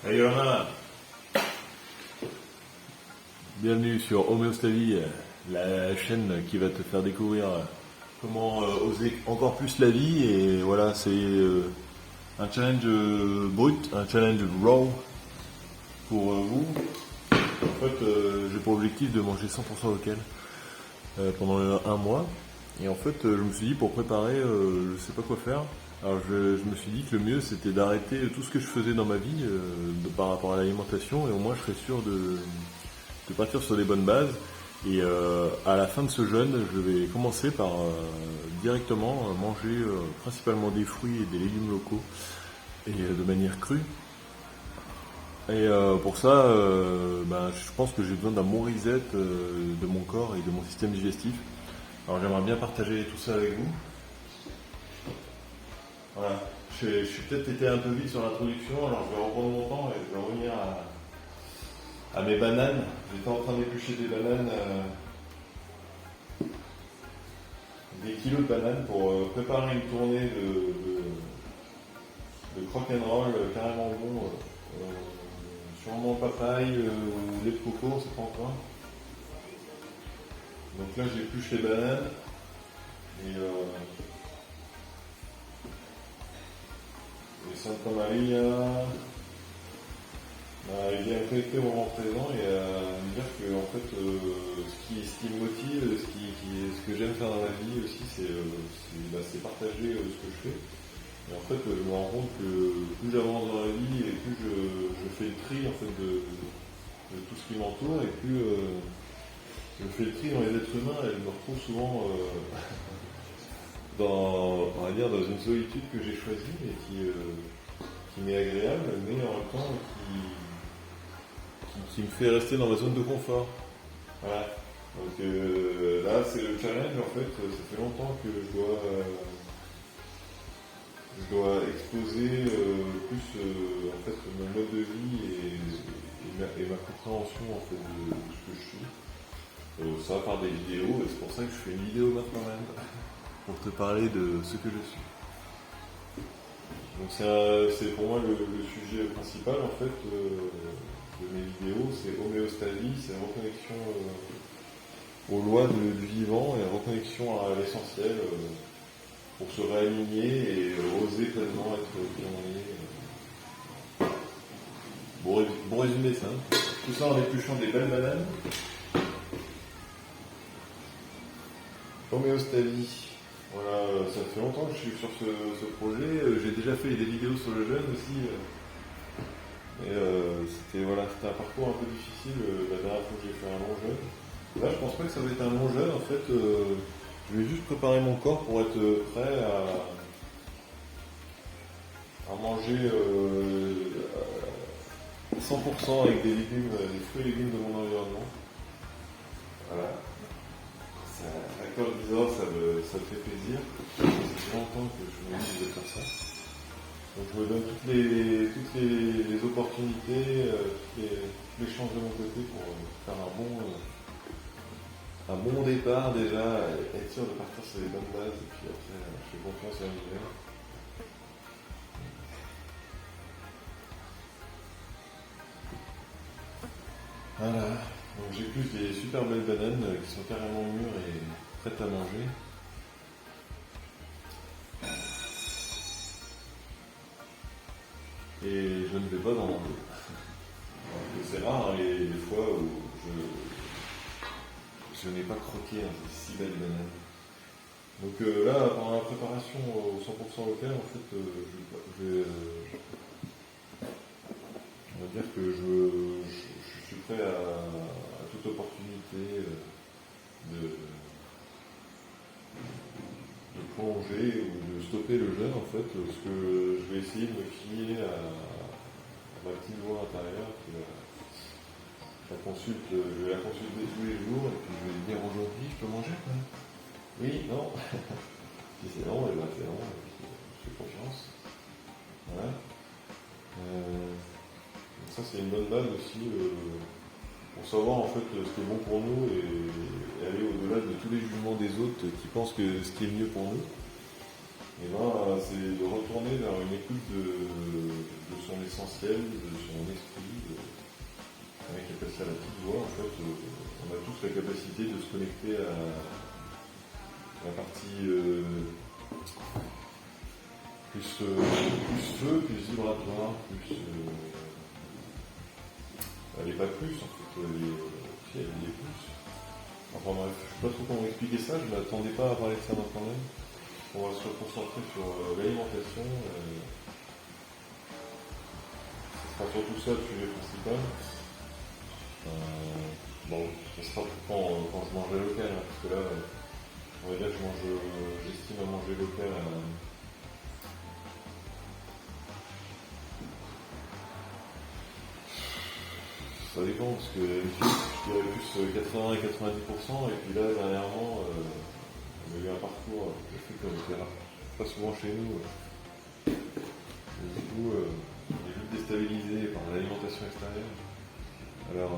Hey Johanna, bienvenue sur Homéostasie, la chaîne qui va te faire découvrir comment oser encore plus la vie. Et voilà, c'est un challenge brut, un challenge raw pour vous. En fait, j'ai pour objectif de manger 100% local pendant un mois. Et en fait, je me suis dit, pour préparer, je sais pas quoi faire. Alors je me suis dit que le mieux c'était d'arrêter tout ce que je faisais dans ma vie par rapport à l'alimentation, et au moins je serais sûr de partir sur des bonnes bases. Et à la fin de ce jeûne, je vais commencer par directement manger principalement des fruits et des légumes locaux et de manière crue. Et pour ça, je pense que j'ai besoin d'un bon reset de mon corps et de mon système digestif. Alors j'aimerais bien partager tout ça avec vous. Voilà. Je suis peut-être été un peu vite sur l'introduction, alors je vais reprendre mon temps et je vais revenir à mes bananes. J'étais en train d'éplucher des bananes, des kilos de bananes pour préparer une tournée de rock'n'roll carrément bon. Sûrement papaye ou lait de coco, on sait pas encore. Donc là j'épluche les bananes et Santa Maria il vient me connecter au moment présent et à me dire que en fait, ce qui me motive, ce que j'aime faire dans la vie aussi, c'est partager ce que je fais. Et en fait, je me rends compte que plus j'avance dans la vie et plus je fais le tri en fait de tout ce qui m'entoure, et plus je fais le tri dans les êtres humains, et je me retrouve souvent on va dire, dans une solitude que j'ai choisie et qui m'est agréable, mais en même temps qui me fait rester dans ma zone de confort. Voilà. Donc là, c'est le challenge en fait. Ça fait longtemps que je dois exposer plus en fait mon mode de vie et ma compréhension en fait de ce que je suis. Ça va par des vidéos, et c'est pour ça que je fais une vidéo maintenant même pour te parler de ce que je suis. Donc c'est pour moi le sujet principal en fait de mes vidéos, c'est homéostasie, c'est reconnexion aux lois du vivant et reconnexion à l'essentiel pour se réaligner et oser pleinement être qui on est. Bon résumé ça. Tout ça en épluchant des belles bananes. Homéostasie. Voilà, ça fait longtemps que je suis sur ce projet. J'ai déjà fait des vidéos sur le jeûne aussi. C'était un parcours un peu difficile la dernière fois que j'ai fait un long jeûne. Là, je pense pas que ça va être un long jeûne. En fait, je vais juste préparer mon corps pour être prêt à manger 100% avec des légumes, des fruits et légumes de mon environnement. Voilà. À cœur bizarre, ça me fait plaisir. Ça fait longtemps que je me dis de faire ça. Donc je me donne toutes les opportunités, toutes les chances de mon côté pour faire un bon départ déjà, être sûr de partir sur les bonnes bases, et puis après je fais confiance à l'univers. Voilà, donc j'épluche des super belles bananes qui sont carrément mûres et prêtes à manger. Et je ne vais pas dans manger. C'est rare les fois où je n'ai pas croqué ces si belles bananes. Donc là, pendant la préparation au 100% local, en fait, on va dire que je suis prêt à toute opportunité de prolonger ou de stopper le jeûne en fait, parce que je vais essayer de me fier à ma petite voix intérieure qui je vais la consulter tous les jours, et puis je vais lui dire aujourd'hui je peux manger quoi. Oui, non. Si c'est non, et ben c'est non, je fais confiance. Voilà. Ça c'est une bonne base aussi pour savoir en fait ce qui est bon pour nous et aller au-delà de tous les jugements des autres qui pensent que ce qui est mieux pour nous. Et ben c'est de retourner vers une écoute de son essentiel, de son esprit. Un mec qui appelle ça la petite voix. En fait, on a tous la capacité de se connecter à la partie plus feu, plus vibratoire, plus. Elle n'est pas plus, en fait, elle est plus. Enfin bref, je ne sais pas trop comment expliquer ça, je ne m'attendais pas à parler de ça maintenant même. On va se concentrer sur l'alimentation. Ce sera surtout ça le sujet principal. Bon, ce sera quand je mangerai local, hein, parce que là, on va dire que j'estime à manger local ça dépend, parce que d'habitude, je dirais plus 80 et 90%, et puis là, dernièrement, on a eu un parcours qui a fait qu'on était pas souvent chez nous. Et du coup, on est vite déstabilisé par l'alimentation extérieure. Alors,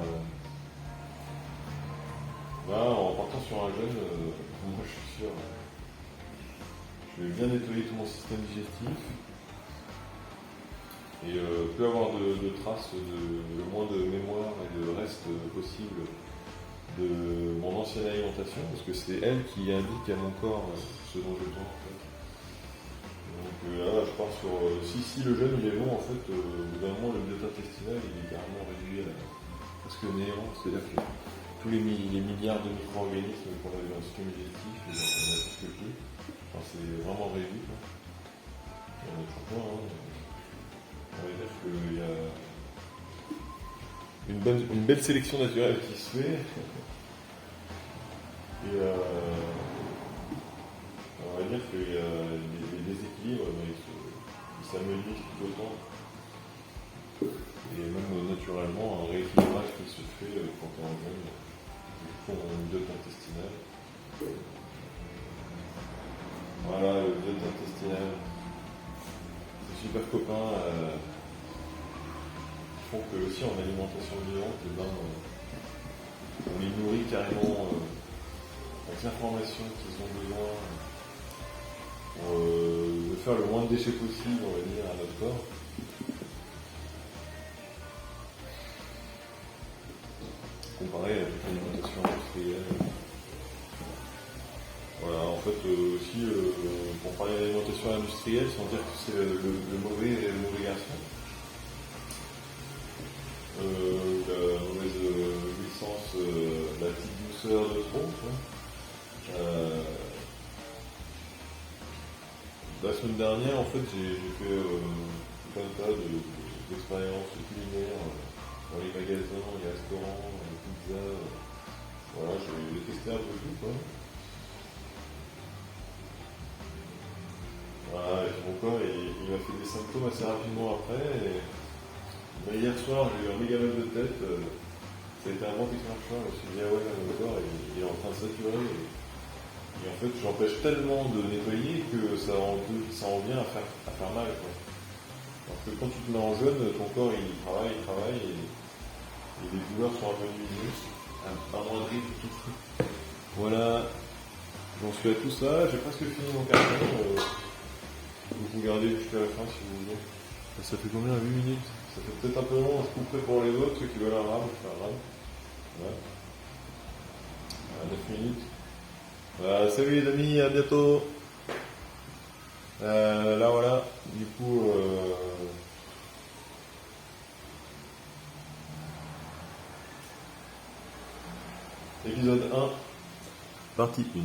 là, en partant sur un jeûne, moi je suis sûr, je vais bien nettoyer tout mon système digestif. Et peut avoir de traces, le moins de mémoire et de reste possible de mon ancienne alimentation, parce que c'est elle qui indique à mon corps ce dont j'ai besoin en fait. Donc là, je pars sur. Si le jeûne il est long, en fait, au bout d'un moment, le biote intestinal il est carrément réduit à presque néant, c'est-à-dire que tous les milliards de micro-organismes qu'on avait dans le système digestif, il n'y en a presque plus. Enfin, c'est vraiment réduit. Quoi. Il y en a toujours plein, hein. On va dire qu'il y a une belle sélection naturelle qui se fait. Et on va dire qu'il y a des déséquilibres, mais ils s'améliorent tout autant. Et même naturellement, un rééquilibrage qui se fait quand on est en jeûne, du biote intestinal. Voilà, le biote intestinal. Ces super copains qui font que aussi en alimentation vivante, on les nourrit carrément avec l'information qu'ils ont besoin pour de faire le moins de déchets possible, on va dire, à notre corps. Comparé à toute l'alimentation industrielle. Voilà, en fait, aussi, pour parler d'alimentation industrielle, sans dire que c'est le mauvais et le mauvais garçon, la mauvaise jouissance, la petite douceur de trop, la semaine dernière, en fait, j'ai fait tout un tas d'expériences culinaires dans les magasins, les restaurants, les pizzas. Voilà, j'ai testé un peu tout, quoi. Voilà, et mon corps, il m'a fait des symptômes assez rapidement après. Et hier soir, j'ai eu un méga mal de tête. Ça a été un bon déclencheur. Je me suis dit, ah ouais, mon corps, il est en train de saturer. Et en fait, j'empêche tellement de nettoyer que ça en vient à faire mal, quoi. Parce que quand tu te mets en jeûne, ton corps, il travaille, et les douleurs sont un peu diminuées. Amoindries tout. Voilà. J'en suis à tout ça. J'ai presque fini mon carton. Vous regardez jusqu'à la fin si vous voulez. Ça fait combien? 8 minutes? Ça fait peut-être un peu long, je couperai pour les autres, ceux qui veulent un rame, je fais un rame. Ouais. À 9 minutes. Salut les amis, à bientôt. Là voilà, du coup, épisode 1, partie 1.